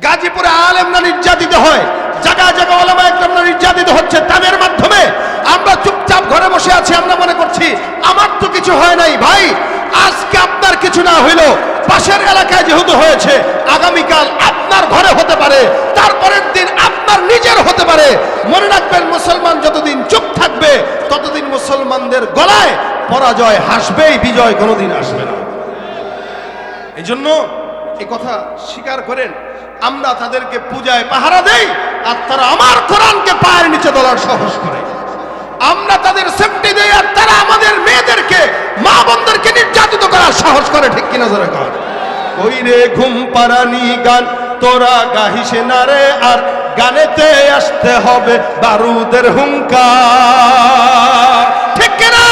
গাজীপুরে আলেমরা নির্যাতিত হয়, জায়গায় জায়গায় ওলামা একরামরা নির্যাতিত হচ্ছে, তাদের মাধ্যমে আমরা চুপচাপ ঘরে বসে আছি। আমরা মনে করছি আমার তো কিছু হয় নাই। ভাই, আজকে আপনার কিছু না হইল, পাশের এলাকায় যেহেতু হয়েছে, আগামীকাল আপনার ঘরে হতে পারে, তারপরের দিন আপনার নিজের হতে পারে। মনে রাখবেন, মুসলমান যতদিন চুপ থাকবে ততদিন মুসলমানদের গলায় পরাজয় হাসবেই, বিজয় কোনোদিন আসবে না। এই জন্য এই কথা স্বীকার করেন, আমরা তাদেরকে পূজায় পাহারা দেই আর তারা আমার কোরআনকে পায়ের নিচে তোলার সাহস করে। আমরা তাদের সেফটি দেই আর তারা আমাদের মেয়েদেরকে, মা বোনদেরকে নির্যাতিত করার সাহস করে। ঠিক কিনা জোরে কর। ওই রে ঘুম পাড়ানি গান তোরা গাহিস না রে, আর গানেতে আসতে হবে বারুদের হুঙ্কার। ঠিক কিনা?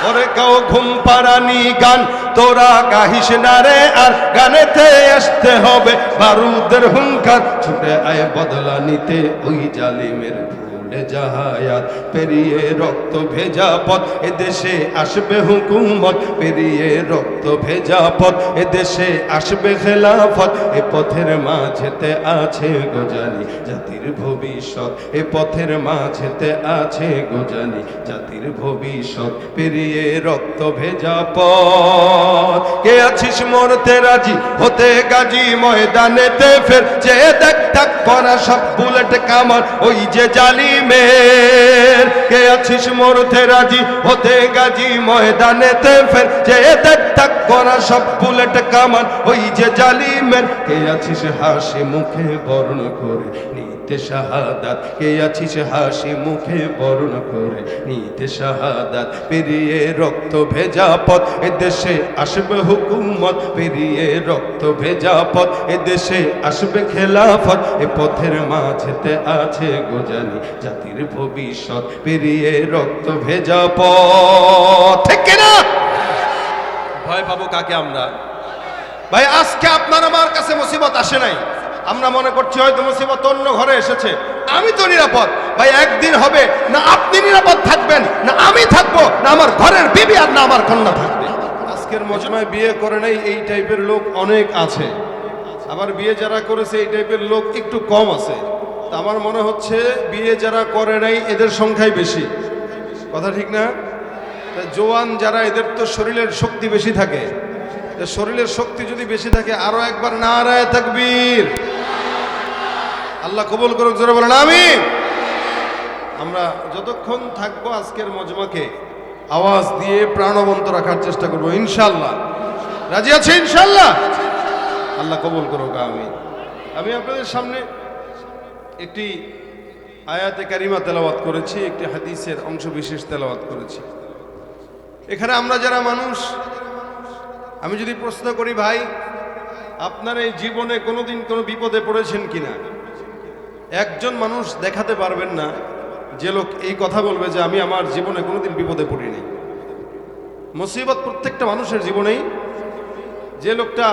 ওরে গাও ঘুম পাড়ানি গান তোরা গাহিস না রে, আর গানেতে আসতে হবে বারুদের হুঙ্কার। ছুটে আয় বদলা নিতে ওই জালিমের ভুলে জাহায়াত, পেরিয়ে রক্ত ভেজা পথ এদেশে আসবে হুকুমত, পেরিয়ে রক্ত ভেজা পথ এদেশে আসবে খেলাফত। এ পথের মাঝেতে আছে গোজানি জাতির ভবিষ্যৎ, এ পথের মাঝেতে আছে গোজানি জাতির ভবিষ্যৎ, পেরিয়ে রক্ত ভেজা পথ। কে আছিস মরতে রাজি হতে গাজী ময়দানেতে, ফের যে দেখ তাক করা সব বুলেট কামার ওই যে জালিমের। কে আছিস মরতে রাজি হতে গাজী ময়দানেতে, ফের যে দেখ তাক করা সব বুলেট কামার ওই যে জালিমের। কে আছিস হাসি মুখে বরণ করে নিতে শাহাদাত, কে আছিস হাসি মুখে বরণ করে নিতে শাহাদাত, পেরিয়ে রক্ত ভেজা পথ এদেশে আসবে হুকুমত, পেরিয়ে রক্ত ভেজা পথ এদেশে আসবে খেলাফত। এ পথের মাঝেতে আছে গোজানি জাতির ভবিষ্যৎ, পেরিয়ে রক্ত ভেজা পথ। ঠিক কিনা? ভয় পাবো কাকে আমরা? ভাই, আজকে আপনার আমার কাছে মুসিবত আসে নাই, আমরা মনে করছি হয়তো মুসিবত অন্য ঘরে এসেছে, আমি তো নিরাপদ। ভাই, একদিন হবে না আপনি নিরাপদ থাকবেন, না আমি থাকবো, না আমার ঘরের বিবি আর না আমার কন্যা থাকবে। আজকের মজমায় বিয়ে করে নাই এই টাইপের লোক অনেক আছে, আবার বিয়ে যারা করেছে এই টাইপের লোক একটু কম আছে। তা আমার মনে হচ্ছে বিয়ে যারা করে নাই এদের সংখ্যাই বেশি। কথা ঠিক না? জোয়ান যারা, এদের তো শরীরের শক্তি বেশি থাকে। শরীরের শক্তি যদি বেশি থাকে, আরো একবার নারায়ে তাকবীর। আল্লাহ কবুল করুক, জোরে বলেন আমিন। আমরা যতক্ষণ থাকবো আজকের মজমাকে আওয়াজ দিয়ে প্রাণবন্ত রাখার চেষ্টা করবো ইনশাআল্লাহ। রাজি আছে ইনশাআল্লাহ? আল্লাহ কবুল করুক, আমিন। আমি আপনাদের সামনে একটি আয়াতে কারিমা তেলাওয়াত করেছি, একটি হাদিসের অংশ বিশেষ তেলাওয়াত করেছি। এখানে আমরা যারা মানুষ, আমি যদি প্রশ্ন করি, ভাই আপনার এই জীবনে কোনোদিন কোনো বিপদে পড়েছেন কিনা, একজন মানুষ দেখাতে পারবেন না যে লোক এই কথা বলবে যে আমি আমার জীবনে কোনোদিন বিপদে পড়িনি। মুসিবত প্রত্যেকটা মানুষের জীবনেই। যে লোকটা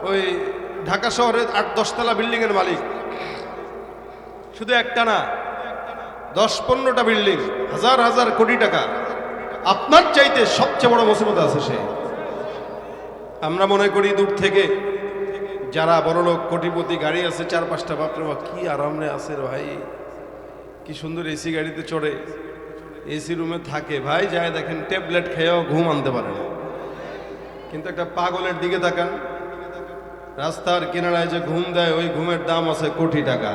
ওই ঢাকা শহরের ৮-১০ তলা বিল্ডিংয়ের মালিক, শুধু একটা না, ১০-১৫টা বিল্ডিং, হাজার হাজার কোটি টাকা, আপনার চাইতে সবচেয়ে বড় মুসিবত আছে সে। আমরা মনে করি দূর থেকে যারা বড়লোক, কোটিপতি, গাড়ি আছে ৪-৫টা, বাপরে বাপ কি আরামে আছে রে ভাই, কি সুন্দর এসি গাড়িতে চড়ে এসি রুমে থাকে। ভাই যায় দেখেন ট্যাবলেট খেয়েও ঘুম আনতে পারে না। কিন্তু একটা পাগলের দিকে তাকান, রাস্তার কিনারায় যে ঘুম দেয়, ওই ঘুমের দাম আছে কোটি টাকা।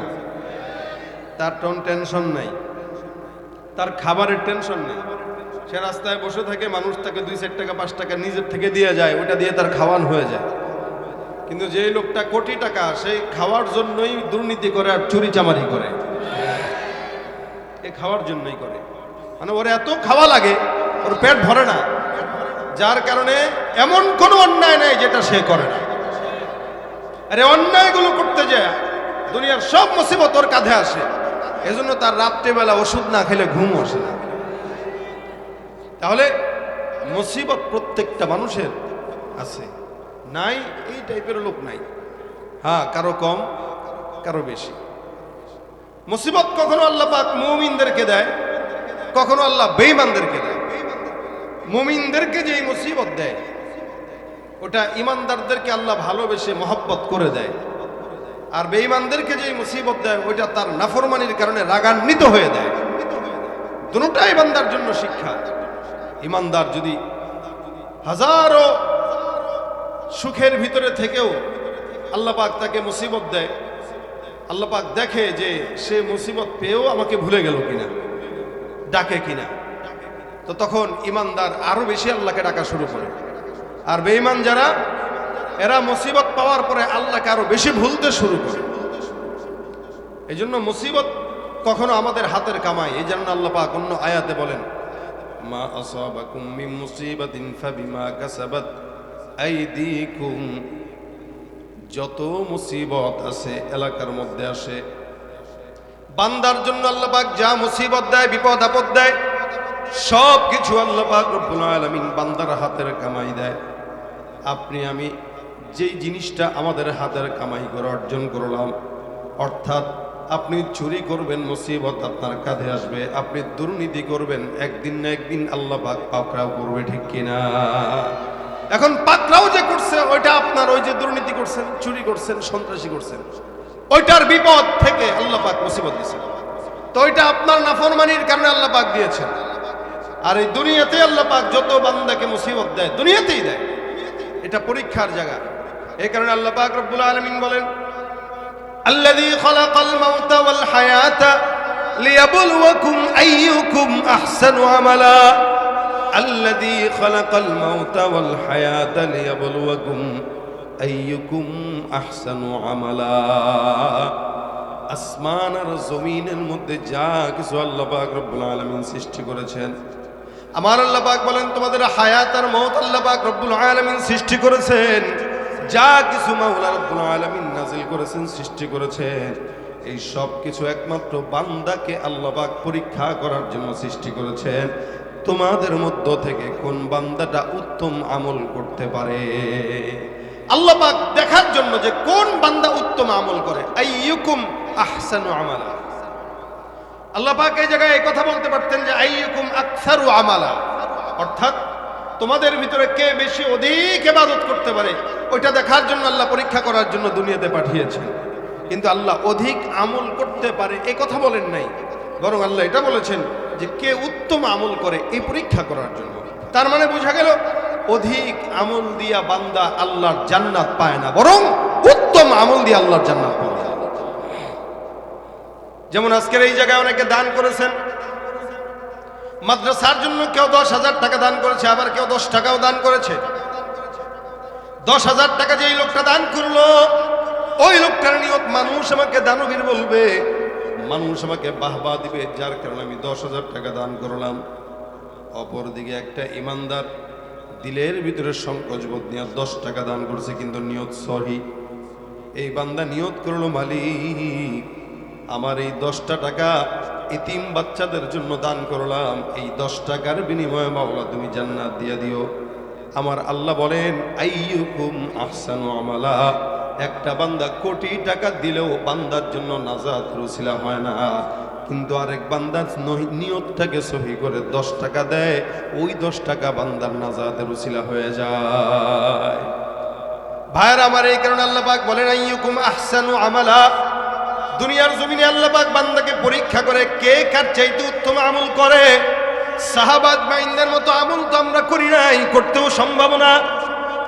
তার টেনশন নাই, তার খাবারের টেনশন নেই। সে রাস্তায় বসে থাকে, মানুষ তাকে 2-4 টাকা 5 টাকা নিজের থেকে দিয়ে যায়, ওইটা দিয়ে তার খাওয়ান হয়ে যায়। কিন্তু যে লোকটা কোটি টাকা, সেই খাওয়ার জন্যই দুর্নীতি করে আর চুরি চামারি করে, এই খাওয়ার জন্যই করে। মানে ওর এত খাওয়া লাগে, ওর পেট ভরে না, যার কারণে এমন কোনো অন্যায় নেই যেটা সে করে না। আরে অন্যায়গুলো করতে যায় দুনিয়ার সব মুসিবত ওর কাঁধে আসে, এজন্য তার রাত্রেবেলা ওষুধ না খেলে ঘুম আসে না। তাহলে মুসিবত প্রত্যেকটা মানুষের আছে, নাই এই টাইপের লোক নাই। হ্যাঁ, কারো কম, কারো বেশি। মুসিবত কখনো আল্লাহ পাক মুমিনদেরকে দেয়, কখনো আল্লাহ বেঈমানদেরকে দেয়। মুমিনদেরকে যে মুসিবত দেয়, ওটা ইমানদারদেরকে আল্লাহ ভালোবেসে মহব্বত করে দেয়। আর বেঈমানদেরকে যে মুসিবত দেয় ওইটা তার নাফরমানির কারণে রাগান্বিত হয়ে দেয়। দুটোটাই বান্দার জন্য শিক্ষা। ইমানদার যদি হাজারো সুখের ভিতরে থেকেও আল্লাহ পাক তাকে মুসিবত দেয়, আল্লাহ পাক দেখে যে সে মুসিবত পেয়েও আমাকে ভুলে গেল কিনা, ডাকে কিনা, তো তখন ইমানদার আরো বেশি আল্লাহকে ডাকা শুরু করে। আর বেঈমান যারা, এরা মুসিবত পাওয়ার পরে আল্লাহকে আরো বেশি ভুলতে শুরু করে। এই জন্য মুসিবত কখনো আমাদের হাতের কামাই। এই জন্য আল্লাহ পাক অন্য আয়াতে বলেন, মা আসাবাকুম মিন মুসিবাতিন ফাবিমা কাসাবাত আইদিকুম। যত মুসিবত আছে এলাকার মধ্যে আসে, বান্দার জন্য আল্লাহ পাক যা মুসিবত দেয়, বিপদ আপদ দেয়, সব কিছু আল্লাহ পাক রব্বুল আলামিন বান্দার হাতের কামাই দেয়। আপনি আমি যেই জিনিসটা আমাদের হাতের কামাই করে অর্জন করলাম, অর্থাৎ আপনি চুরি করবেন, মুসিবত আপনার কাঁধে আসবে। আপনি দুর্নীতি করবেন, একদিন না একদিন আল্লাহ পাক পাকড়াও করবে, ঠিক কিনা? এখন পাকড়াও যে করছে ওইটা আপনার, ওই যে দুর্নীতি করছেন, চুরি করছেন, সন্ত্রাসী করছেন, ওইটার বিপদ থেকে আল্লাহ পাক মুসিবত দিয়েছেন। তো ওইটা আপনার নাফরমানির কারণে আল্লাহ পাক দিয়েছেন। আর এই দুনিয়াতে আল্লাহ পাক যত বান্দাকে মুসিবত দেয়, দুনিয়াতেই দেয়। এটা পরীক্ষার জায়গা। এই কারণে আল্লাহ পাক রব্বুল আলামিন বলেন, আল্লাযী খালাকাল মাউতা ওয়াল হায়াতা লিয়াবলুয়াকুম আইয়ুকুম আহসানু আমালা। আল্লাযী খালাকাল মাউতা ওয়াল হায়াতা লিয়াবলুয়াকুম আইয়ুকুম আহসানু আমালা। আসমান আর জমিনের মধ্যে যা কিছু আল্লাহ পাক রব্বুল আলামিন সৃষ্টি করেছেন, আমার আল্লাহ পাক বলেন তোমাদের হায়াত আর মওত আল্লাহ পাক রব্বুল আলামিন সৃষ্টি করেছেন। যা কিছু মাওলা রব্বুল আলামিন নাযিল করেছেন, সৃষ্টি করেছেন, এই সব কিছু একমাত্র বান্দাকে আল্লাহ পাক পরীক্ষা করার জন্য সৃষ্টি করেছেন। তোমাদের মধ্য থেকে কোন বান্দাটা উত্তম আমল করতে পারে, আল্লাহ পাক দেখার জন্য যে কোন বান্দা উত্তম আমল করে। আইয়ুকুম আহসানু আমালা। আল্লাহ পাক এই জায়গায় এই কথা বলতে পারতেন যে আইয়ুকুম আকসারু আমালা, অর্থাৎ তোমাদের ভিতরে কে বেশি অধিক ইবাদত করতে পারে ওইটা দেখার জন্য আল্লাহ পরীক্ষা করার জন্য দুনিয়াতে পাঠিয়েছেন। কিন্তু আল্লাহ অধিক আমল করতে পারে এই কথা বলেন নাই, বরং আল্লাহ এটা বলেছেন যে কে উত্তম আমল করে এই পরীক্ষা করার জন্য। তার মানে বোঝা গেল অধিক আমল দিয়া বান্দা আল্লাহর জান্নাত পায় না, বরং উত্তম আমল দিয়ে আল্লাহর জান্নাত পায়। যেমন আজকের এই জায়গায় অনেকে দান করেছেন, মাদ্রাসার জন্য কেউ 10,000 টাকা দান করেছে, আবার কেউ 10 টাকাও দান করেছে। 10,000 টাকা যেই লোকটা দান করলো, ওই লোকটার নিয়ত মানুষ আমাকে দানবীর বলবে, মানুষ আমাকে বাহবা দিবে, যার কারণে আমি 10,000 টাকা দান করলাম। অপরদিকে একটা ইমানদার দিলের ভিতরে সংকোচ বোধ নিয়ে 10 টাকা দান করছে, কিন্তু নিয়ত সহি। এই বান্দা নিয়ত করলো, মালিক আমার এই 10টা টাকা ইতিম বাচ্চাদের জন্য দান করলাম, এই 10 টাকার বিনিময়ে মাওলা তুমি জান্নাত দিয়ে দিও। আমার আল্লাহ বলেন আইয়ুকুম আহসানু আমালা। একটা বান্দা কোটি টাকা দিলেও বান্দার জন্য নাজাত রুসিলা হয় না, কিন্তু আরেক বান্দার নিয়তটাকে সহি করে 10 টাকা দেয়, ওই 10 টাকা বান্দার নাজাতের রুসিলা হয়ে যায়। ভাইরা আমার, এই কারণে আল্লাহ পাক বলেন আইয়ুকুম আহসানু আমালা। দুনিয়ার জমিনে আল্লাহ পাক বান্দাকে পরীক্ষা করে কে কার চাইতে উত্তম আমল করে। সাহাবাত মাইনদের মতো আমল তো আমরা করি নাই, করতেও সম্ভব না।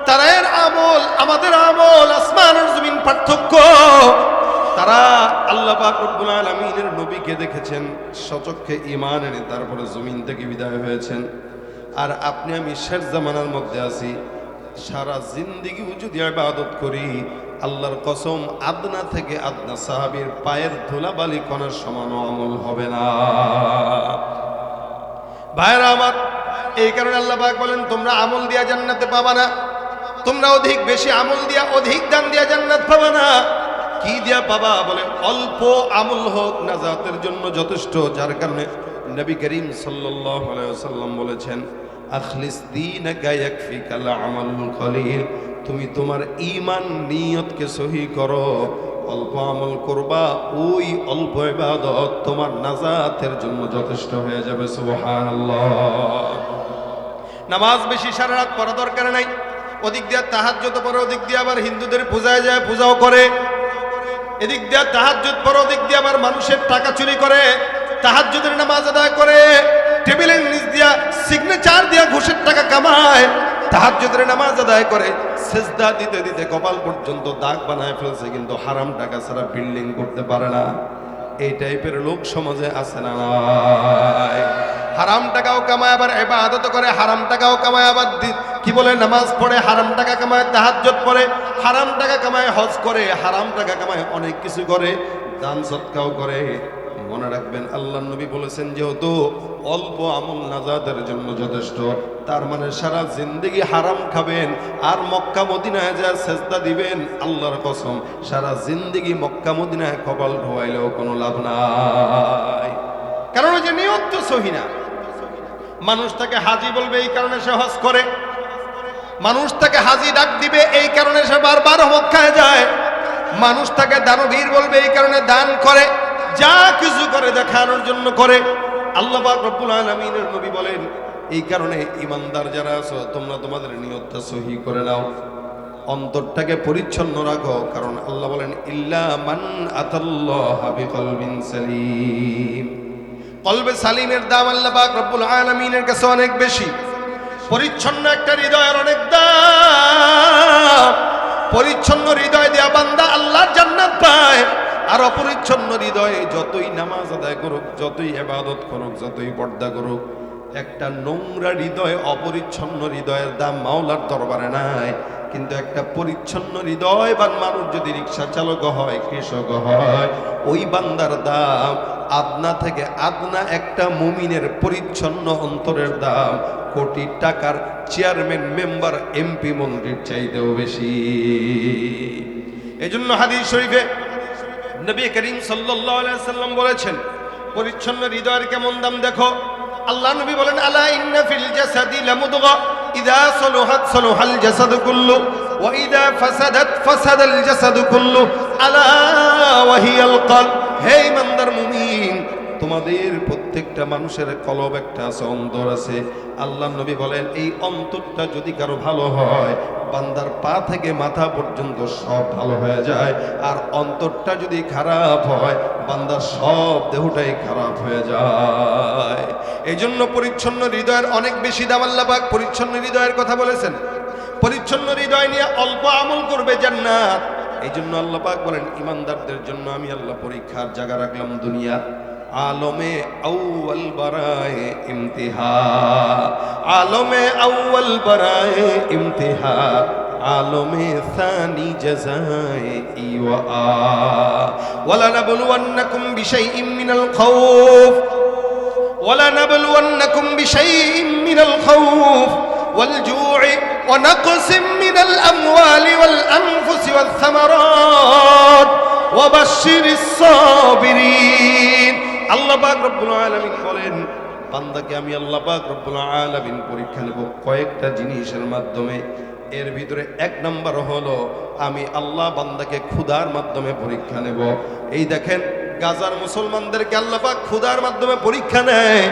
তারা এর আমল আমাদের আমল আসমান আর জমিন পার্থক্য। তারা আল্লাহ পাক রব্বুল আলামিনের নবীকে দেখেছেন, সচক্ষে ঈমান এনে তারপরে জমিন থেকে বিদায় হয়েছেন। আর আপনি আমি শেষ জামানার মধ্যে আছি, সারা জিন্দেগি যদি ইবাদত করি, আল্লাহর কসম আদনা থেকে আদনা সাহাবীর পায়ের ধুলাবালি কণার সমান আমল হবে না। ভাইরা আমার, এই কারণে আল্লাহ পাক বলেন তোমরা আমল দিয়া জান্নাতে পাবা না, তোমরা অধিক বেশি আমল দিয়া অধিক দান দিয়া জান্নাত পাবা না। কি দিয়া পাবা? বলে অল্প আমল হোক নাজাতের জন্য যথেষ্ট। যার কারণে নবী করিম সাল্লাল্লাহু আলাইহি ওয়াসাল্লাম বলেছেন আখলিস দীনাকা ইয়াকফিকাল আমালুল কলিল। তুমি তোমার ঈমান নিয়তকে সহি করো, অল্প আমল করবা, ওই অল্প ইবাদত তোমার নাজাতের জন্য যথেষ্ট হয়ে যাবে। সুবহানাল্লাহ। নামাজ বেশি সারা রাত পড়া দরকার নাই, ওদিক দিয়ে তাহাজ্জুদ পড়ে, ওদিক দিয়ে আবার হিন্দুদের পূজায় যায়, পূজাও করে। এদিক দিয়ে তাহাজ্জুদ পড়ে, ওদিক দিয়ে আবার মানুষের টাকা চুরি করে, তাহাজ্জুদের নামাজ আদায় করে, টেবিলের নিচ দিয়া সিগনেচার দিয়া ঘুষের টাকা কামায়, তাহাজ্জুদের নামাজ আদায় করে, সেজদা দিতে দিতে কপাল পর্যন্ত দাগ বানায় ফেলছে, কিন্তু হারাম টাকা ছাড়া বিল্ডিং করতে পারে না। এই টাইপের লোক সমাজে আছে না নাই? হারাম টাকাও কামায়, আবার ইবাদত করে, হারাম টাকাও কামায়, আবার কি বলে নামাজ পড়ে, হারাম টাকা কামায়, তাহাজ্জুদ পড়ে, হারাম টাকা কামায়, হজ করে, হারাম টাকা কামায়, অনেক কিছু করে, দান সদকাও করে। মনে রাখবেন, আল্লাহর নবী বলেছেন, যেহেতু অল্প আমল নাজাতের জন্য যথেষ্ট, তার মানে সারা জিন্দেগি হারাম খাবেন আর মক্কা মদিনায় যা সেজদা দিবেন, আল্লাহর কসম সারা জিন্দেগি মক্কা মদিনায় কপাল ধোয়াইলেও কোনো লাভ নাই। কারণ ওই যে নিয়ত তো সহি না। মানুষ তাকে হাজি বলবে, এই কারণে সে হজ করে। মানুষ তাকে হাজি ডাক দিবে, এই কারণে সে বারবার মক্কায় যায়। মানুষ তাকে দানবীর বলবে, এই কারণে দান করে। যা কিছু করে দেখানোর জন্য করে। আল্লাহ পাক রব্বুল আলামিনের নবী বলেন, এই কারণে ইমানদার যারা আছো, তোমরা তোমাদের নিয়তটা সহি করে নাও, অন্তরটাকে পরিচ্ছন্ন রাখো। কারণ আল্লাহ বলেন, ইল্লা মান আতাল্লাহা বিকলবিন সালিম। কলবে সালিমের দাম আল্লাহ পাক রব্বুল আলামিনের কাছে অনেক বেশি। পরিচ্ছন্ন একটা হৃদয়ের অনেক দাম। পরিচ্ছন্ন হৃদয় দেয়া বান্দা আল্লাহর জান্নাত পায়। আর অপরিচ্ছন্ন হৃদয়ে যতই নামাজ আদায় করুক, যতই ইবাদত করুক, যতই পর্দা করুক, একটা নোংরা হৃদয়, অপরিচ্ছন্ন হৃদয়ের দাম মাওলার দরবারে নাই। কিন্তু একটা পরিচ্ছন্ন হৃদয়বান মানুষ যদি রিক্সা চালক হয়, কৃষক হয়, ওই বান্দার দাম আদনা থেকে আদনা একটা মুমিনের পরিচ্ছন্ন অন্তরের দাম কোটি টাকার চেয়ারম্যান, মেম্বার, এমপি, মন্ত্রীর চাইতেও বেশি। এজন্য হাদিস শরীফে নবী করিম সাল্লাল্লাহু আলাইহি ওয়াসাল্লাম বলেছেন, পরিচ্ছন্ন হৃদয়ের কেমন দাম দেখো। আল্লাহ নবী বলেন, আলা ইন্না ফিল জাসাদি লামুদগা ইযা সালুহাত সালুহাল জাসাদু কুল্লু ওয়া ইযা ফাসাদাত ফাসাদাল জাসাদু কুল্লু আলা ওয়া হিয়াল কলব। হে ইমানদার মুমিন, তোমাদের প্রত্যেকটা মানুষের কলব একটা আছে, অন্তর আছে। আল্লাহ নবী বলেন, এই অন্তরটা যদি কারো ভালো হয়, বান্দার পা থেকে মাথা পর্যন্ত সব ভালো হয়ে যায়। আর অন্তরটা যদি খারাপ হয়, বান্দার সব দেহটাই খারাপ হয়ে যায়। এই জন্য পরিচ্ছন্ন হৃদয়ের অনেক বেশি দাম। আল্লাহ পাক পরিচ্ছন্ন হৃদয়ের কথা বলেছেন। পরিচ্ছন্ন হৃদয় নিয়ে অল্প আমল করবে জান্নাত। এই জন্য আল্লাহ পাক বলেন, ইমানদারদের জন্য আমি আল্লাহ পরীক্ষার জায়গা রাখলাম দুনিয়া। आलमे अव्वल बराए इम्तिहा, आलमे अव्वल बराए इम्तिहा, आलमे सानी जज़ाए इवा। वलनबलुवन्नकुम बिशैइन मिनल खौफ, वलनबलुवन्नकुम बिशैइन मिनल खौफ वल्जू'i वनक़सिम मिनल अम्वालि वल अनफुसि वस्समरात वबश्शिरिस साबिरीन। আল্লাহ পাক রব্বুল আলামিন বলেন, বান্দাকে আমি আল্লাহ পাক রব্বুল আলামিন পরীক্ষা নেব কয়েকটা জিনিসের মাধ্যমে। এর ভিতরে এক নাম্বার হলো, আমি আল্লাহ বান্দাকে ক্ষুধার মাধ্যমে পরীক্ষা নেব। এই দেখেন, গাজার মুসলমানদেরকে আল্লাহ পাক ক্ষুধার মাধ্যমে পরীক্ষা নেয়।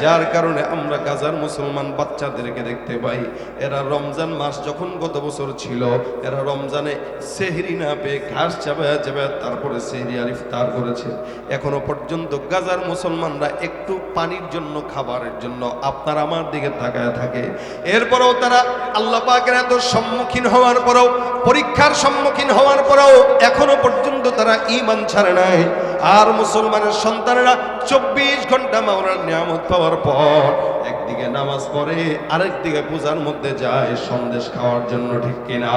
যার কারণে আমরা গাজার মুসলমান বাচ্চাদেরকে দেখতে পাই, এরা রমজান মাস যখন গত বছর ছিল, এরা রমজানে সেহরি না পেয়ে ঘাস চাবায়া চাবায়া তারপরে সেহরি আর ইফতার করেছে। এখনো পর্যন্ত গাজার মুসলমানরা একটু পানির জন্য, খাবারের জন্য আপনার আমার দিকে তাকায় থাকে। এরপরেও তারা আল্লাহ পাকের এত সম্মুখীন হওয়ার পরেও, পরীক্ষার সম্মুখীন হওয়ার পরেও এখনো পর্যন্ত তারা ঈমান ছাড়ে নাই। আর মুসলমানের সন্তানেরা 24 ঘন্টা মাওলার নিয়ামত পাওয়ার পর একদিকে নামাজ পড়ে, আরেকদিকে পূজার মধ্যে যায় সন্দেশ খাওয়ার জন্য। ঠিক কিনা?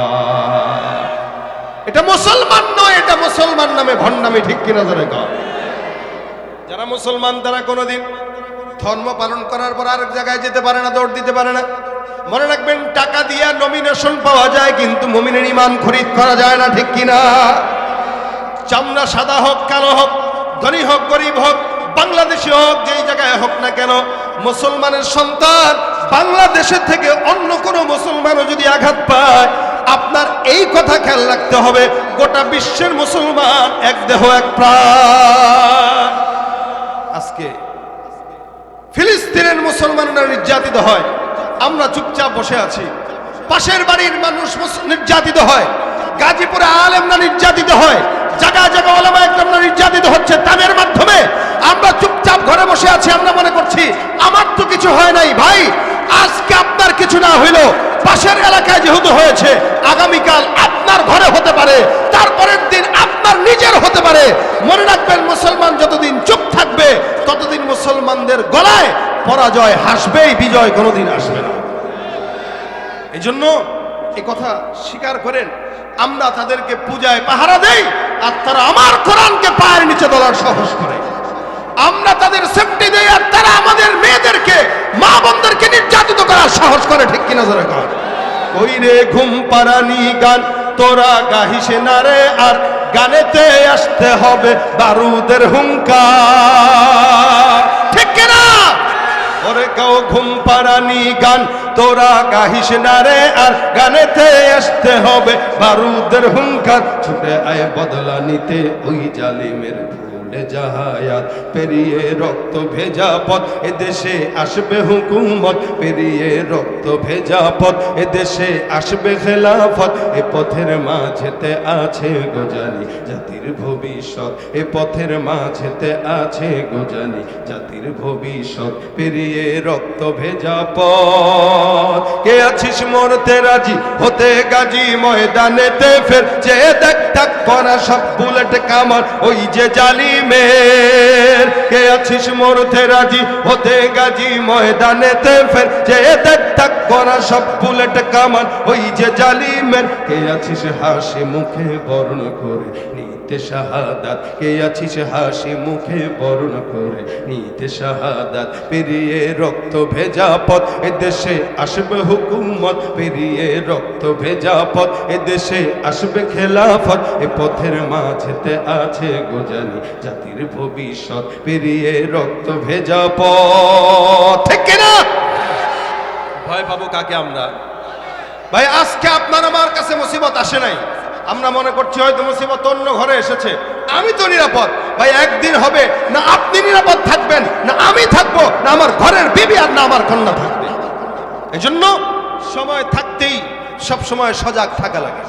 এটা মুসলমান নয়, এটা মুসলমান নামে ভণ্ডামি। ঠিক কিনা? জোরে কর। যারা মুসলমান তারা কোনোদিন ধর্ম পালন করার পর আরেক জায়গায় যেতে পারে না, দৌড় দিতে পারে না। মনে রাখবেন, টাকা দিয়া নমিনেশন পাওয়া যায়, কিন্তু মুমিনের ঈমান খরিদ করা যায় না। ঠিক কিনা? চামড়া সাদা হোক, কালো হোক, ধনী হোক, গরিব হোক, বাংলাদেশি হোক, যেই জায়গায় হোক না কেন, মুসলমানের সন্তান বাংলাদেশের থেকে অন্য কোনো মুসলমানও যদি আঘাত পায়, আপনার এই কথা খেয়াল রাখতে হবে, গোটা বিশ্বের মুসলমান এক দেহ এক প্রাণ। আজকে ফিলিস্তিনের মুসলমানরা নির্যাতিত হয়, আমরা চুপচাপ বসে আছি। পাশের বাড়ির মানুষ নির্যাতিত হয়, গাজীপুরে আলেমরা নির্যাতিত হয়, জায়গা জায়গা করছি, আমরা মনে করছি আমার তো কিছু হয় নাই। ভাই, আজকে আপনার কিছু না হইল, পাশের এলাকায় যেহেতু হয়েছে, আগামীকাল আপনার ঘরে হতে পারে, তারপরের দিন আপনার নিজের হতে পারে। মনে রাখবেন, মুসলমান যতদিন চুপ থাকবে ততদিন মুসলমানদের গলায় পরাজয় হাসবেই, বিজয় কোনোদিন আসবে না। এই জন্য এই কথা স্বীকার করেন, আমরা তাদেরকে পূজায় পাহারা দেই আর তারা আমার কোরআনকে পায়ের নিচে তোলার সাহস করে। আমরা তাদের সেফটি দেই আর তারা আমাদের মেয়েদেরকে, মা বোনদেরকে নির্যাতিত করার সাহস করে। ঠিক কিনা জোরে কর। ওই রে ঘুম পাড়ানি গান তোরা গাহিস না রে, আর গানেতে আসতে হবে বারুদের হুঙ্কার। ঠিক কিনা? ওরে গাও ঘুম পাড়ানি গান তোরা গাহিস না রে, আর গানেতে আসতে হবে বারুদের হুঙ্কার। ছুটে আয় বদলা নিতে ওই জালিমের ভুলে জাহায়াত, পেরিয়ে রক্ত ভেজা পথ এদেশে আসবে হুকুমত, পেরিয়ে রক্ত ভেজা পথ এদেশে আসবে খেলাফত। এ পথের মাঝেতে আছে গোজানি জাতির ভবিষ্যৎ, এ পথের মাঝেতে আছে গোজানি জাতির ভবিষ্যৎ, পেরিয়ে রক্ত ভেজা পথ। কে আছিস মরতে রাজি হতে গাজী ময়দানেতে, ফের যে দেখ তাক করা সব বুলেট কামার ওই যে জালিমের। কে আছিস মরতে রাজি হতে গাজী ময়দানেতে, ফের যে দেখ তাক করা সব বুলেট কামার ওই যে জালিমের। কে আছিস হাসি মুখে বরণ করে নিতে শাহাদাত, কে আছিস হাসি মুখে বরণ করে নিতে শাহাদাত। পেরিয়ে রক্ত ভেজা পথ এদেশে আসবে হুকুমত, পেরিয়ে রক্ত ভেজা পথ এদেশে আসবে খেলাফত। এ পথের মাঝেতে আছে গোজানি জাতির ভবিষ্যৎ, পেরিয়ে রক্ত ভেজা পথ। ঠিক কিনা? ভয় পাবো কাকে আমরা? ভাই, আজকে আপনার আমার কাছে মুসিবত আসে নাই, আমরা মনে করছি হয়তো মুসিবত অন্য ঘরে এসেছে, আমি তো নিরাপদ। ভাই, একদিন হবে না আপনি নিরাপদ থাকবেন, না আমি থাকবো, না আমার ঘরের বিবি আর না আমার কন্যা থাকবে। এজন্য সময় থাকতেই সব সময় সজাগ থাকা লাগে।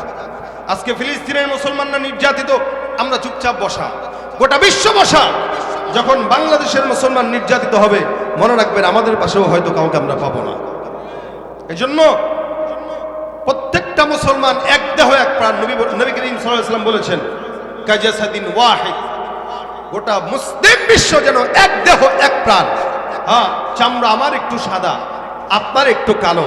আজকে ফিলিস্তিনের মুসলমানরা নির্যাতিত, আমরা চুপচাপ বসা, গোটা বিশ্ব বসা। যখন বাংলাদেশের মুসলমান নির্যাতিত হবে, মনে রাখবেন আমাদের পাশেও হয়তো কাউকে আমরা পাবো না। এজন্য প্রত্যেকটা মুসলমান এক দেহ এক প্রাণ। নবী করিম সাল্লাল্লাহু আলাইহি ওয়াসাল্লাম বলেছেন, কাজাসাদিন ওয়াহিদ, গোটা মুসলিম বিশ্ব যেন এক দেহ এক প্রাণ। হ্যাঁ, চামড়া আমার একটু সাদা, আপনার একটু কালো,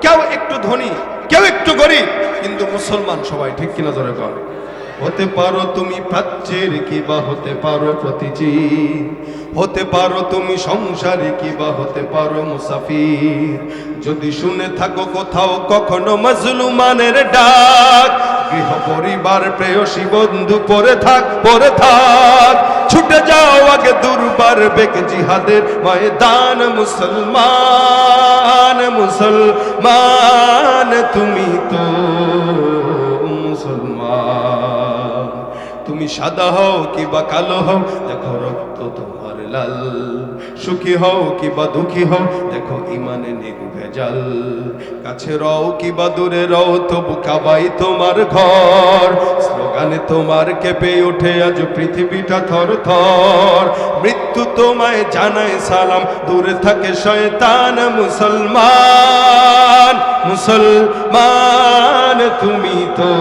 কেউ একটু ধনী, কেউ একটু গরিব, কিন্তু মুসলমান সবাই। ঠিক কিনা জোরে কর। হতে পারো তুমি প্রাচ্যের কিবা হতে পারো প্রতিচির, হতে পারো তুমি সংসারে কিবা হতে পারো মুসাফির। যদি শুনে থাকো কোথাও কখনো মাজলুমানের ডাক, গৃহ পরিবার প্রেয়সী বন্ধু পরে থাক, পরে থাক। ছুটে যাও আগে দুর্বার বেগ জিহাদের ময়দান। মুসলমান মুসলমান তুমি তো মুসলমান। তুমি সাদা হও কিবা কালো হও, দেখো রক্ত তোমার লাল। সুখী হও কিবা দুঃখী হও, দেখো ইমানে নির্ভেজাল। কাছে রও কিবা দূরে রও, তবু কাবাই তোমার ঘর। স্লোগানে তোমার কেঁপে ওঠে আজ পৃথিবীটা থর থর। মৃত্যু তোমায় জানায় সালাম, দূরে থাকে শয়তান। মুসলমান মুসলমান তুমি তো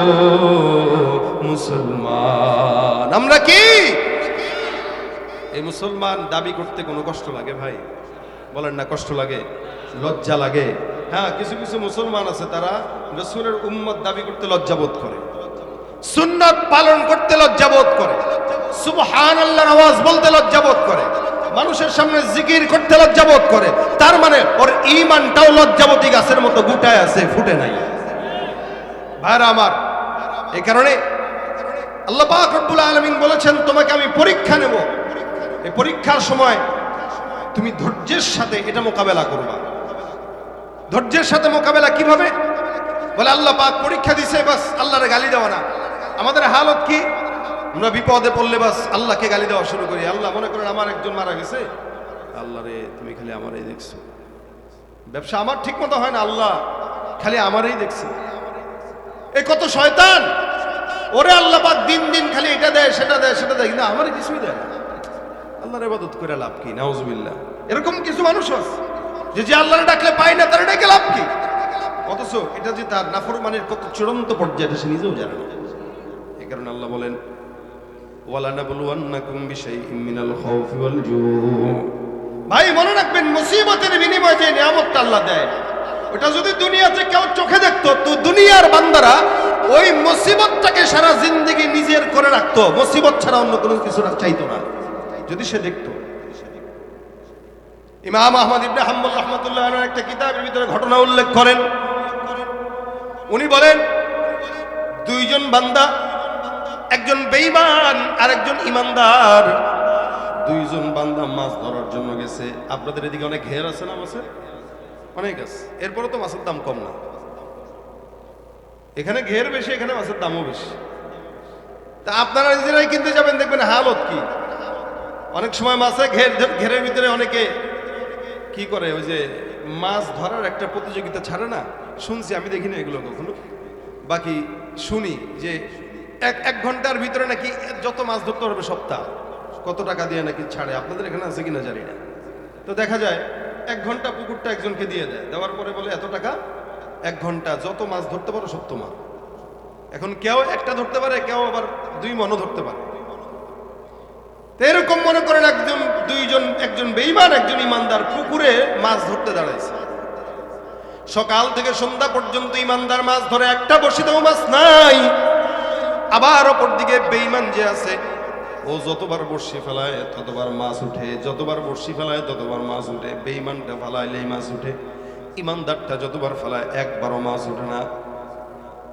মুসলমান। আমরা কি এই মুসলমান দাবি করতে কোনো কষ্ট লাগে? ভাই বলেন না, কষ্ট লাগে, লজ্জা লাগে। হ্যাঁ, কিছু কিছু মুসলমান আছে তারা রাসূলের উম্মত দাবি করতে লজ্জাবোধ করে, সুন্নাত পালন করতে লজ্জাবোধ করে, সুবহানাল্লাহর আওয়াজ বলতে লজ্জাবোধ করে, মানুষের সামনে জিকির করতে লজ্জাবোধ করে। তার মানে ওর ঈমানটাও লজ্জাবতী গাছের মতো গুটায় আছে, ফুটে নাই। ভাইরা আমার, এই কারণে আল্লাহ পাক রব্বুল আলামিন বলেছেন, তোমাকে আমি পরীক্ষা নেব। এই পরীক্ষার সময় তুমি ধৈর্যের সাথে এটা মোকাবেলা করবা। ধৈর্যের সাথে মোকাবেলা কিভাবে? বলে আল্লাহ পাক পরীক্ষা দিছে, বাস আল্লাহরে গালি দেওয়া না। আমাদের হালত কি? আমরা বিপদে পড়লে বাস আল্লাহকে গালি দেওয়া শুরু করি। আল্লাহ, মনে করেন আমার একজন মারা গেছে, আল্লাহ রে তুমি খালি আমারই দেখছো, ব্যবসা আমার ঠিক মতো হয় না, আল্লাহ খালি আমারই দেখছে। এ কত শয়তান! ওরে আল্লাহ পাক দিন দিন খালি এটা দেয় সেটা দেয় সেটা দেয়, না আমারই কিছুই দেয় না। আল্লাহর ইবাদত করে লাভ কি? নাউজুবিল্লাহ। এরকম কিছু মানুষ আছে যে আল্লাহর ডাকলে পায় না, তার ডাকে লাভ কি? অথচ এটা যে তার নাফরমানির কত চূড়ান্ত পর্যায়ে এটা সে নিজেও জানে না। এই কারণে আল্লাহ বলেন ওয়ালা নাবলুওয়ান্নাকুম বিশাইইম মিনাল খাউফি ওয়াল জু। ভাই মনে রাখবেন, মুসিবতের বিনিময়ে যে নিয়ামতটা আল্লাহ দেয়, ওটা যদি দুনিয়াতে কেউ চোখে দেখতো, তো দুনিয়ার বান্দারা ওই মুসিবতটাকে সারা জিন্দেগি নিজের করে রাখতো, মুসিবত ছাড়া অন্য কোনো কিছু চাইতো না, যদি সে দেখতো। ইমাম আহমদ ইবনে হাম্বল রাহমাতুল্লাহ আলাইহি একটা কিতাবের ভিতরে ঘটনা উল্লেখ করেন। উনি বলেন দুইজন বান্দা, একজন বেঈমান আর একজন ইমানদার, দুইজন বান্দা মাছ ধরার জন্য গেছে। আপনাদের এদিকে অনেক ঘের আছে না মাছের? অনেক আছে, এরপরে তো মাছের দাম কম না। এখানে ঘের বেশি, এখানে মাছের দামও বেশি। তা আপনারা নিজেরাই কিনতে যাবেন, দেখবেন হালত কি। অনেক সময় মাছে ঘেরের ভিতরে অনেকে কি করে, ওই যে মাছ ধরার একটা প্রতিযোগিতা ছাড়ে না, শুনছি, আমি দেখিনি এগুলো কখনো, বাকি শুনি যে এক ঘন্টার ভিতরে নাকি যত মাছ ধরতে পারবে সপ্তাহ কত টাকা দিয়ে নাকি ছাড়ে। আপনাদের এখানে আছে কিনা জানি না। তো দেখা যায় 1 ঘন্টা পুকুরটা একজনকে দিয়ে দেয়, দেওয়ার পরে বলে এত টাকা, 1 ঘন্টা যত মাছ ধরতে পারো সব তোমার। এখন কেউ একটা ধরতে পারে, কেউ আবার 2 মনও ধরতে পারে। তো এরকম মনে করেন একজন বেঈমান একজন ইমানদার পুকুরে মাছ ধরতে দাঁড়াইছে। সকাল থেকে সন্ধ্যা পর্যন্ত ইমানদার মাছ ধরে, একটা বড়শিতেও মাছ নাই। আবার অপর দিকে বেঈমান যে আছে, ও যতবার বড়শি ফেলায় ততবার মাছ উঠে, যতবার বড়শি ফেলায় ততবার মাছ উঠে। বেঈমানটা ফেলাইলেই মাছ উঠে, ইমানদারটা যতবার ফেলায় একবারও মাছ উঠে না।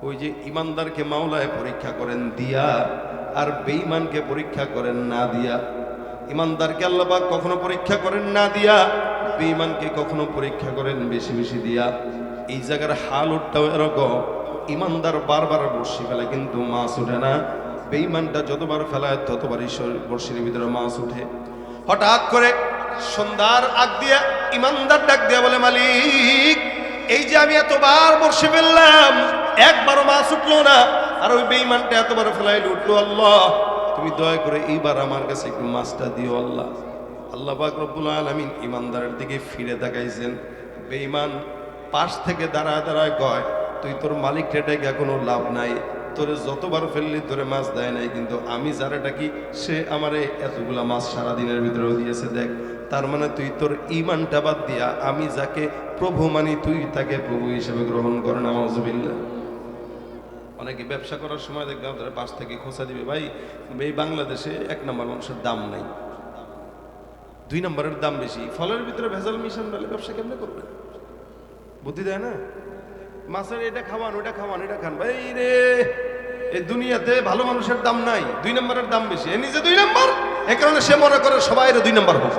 ওই যে ইমানদারকে মাওলায় পরীক্ষা করেন দিয়া, আর বেঈমানকে পরীক্ষা করেন না দিয়া। ইমানদারকে আল্লাহ পাক কখনো পরীক্ষা করেন না দিয়া, বেঈমানকে কখনো পরীক্ষা করেন বেশি বেশি দিয়া। এই জায়গার হালতটাও এরকম, ইমানদার বারবার বড়শি ফেলে কিন্তু মাছ উঠে না, বেঈমানটা যতবার ফেলায় ততবারই বড়শির ভিতরে মাছ উঠে। হঠাৎ করে সন্ধ্যার আগ দিয়া ইমানদার ডাক দিয়া বলে, মালিক, এই যে আমি এতবার বড়শি ফেললাম, একবারও মাছ উঠলো না, আর ওই বেঈমানটা এতবার ফেলাইলে উঠলো। আল্লাহ, তুমি দয়া করে এইবার আমার কাছে একটু মাছটা দিও আল্লাহ। আল্লাহ পাক রব্বুল আলামিন ইমানদারের দিকে ফিরে তাকাইছেন। বেঈমান পাশ থেকে দাঁড়ায় দাঁড়ায় কয়, তুই তোর মালিক রেটাকে কোনো লাভ নাই, তোরে যতবার ফেললি তোরে মাছ দেয় নাই, কিন্তু আমি যারা ডাকি সে আমারে এতগুলা মাছ সারাদিনের ভিতরেও দিয়েছে। দেখ, তার মানে তুই তোর ঈমানটা বাদ দিয়া আমি যাকে প্রভু মানি তুই তাকে প্রভু হিসেবে গ্রহণ করে। নাউজুবিল্লাহ। অনেকে ব্যবসা করার সময় দেখবেন তারা পাশ থেকে খোঁচা দিবে, ভাই এই বাংলাদেশে 1 নম্বর মানুষের দাম নাই, 2 নম্বরের দাম বেশি, ফলের ভিতরে ভেজাল মিশান দিলে ব্যবসা কেমনে করবে? বুদ্ধি দেয় না? মাছের এটা খাওয়ান, ওটা খাওয়ান, এটা খান। ভাই রে, এই দুনিয়াতে ভালো মানুষের দাম নাই, 2 নম্বরের দাম বেশি। এ নিজে 2 নম্বর, এ কারণে সে মনে করে সবাই 2 নম্বর হোক।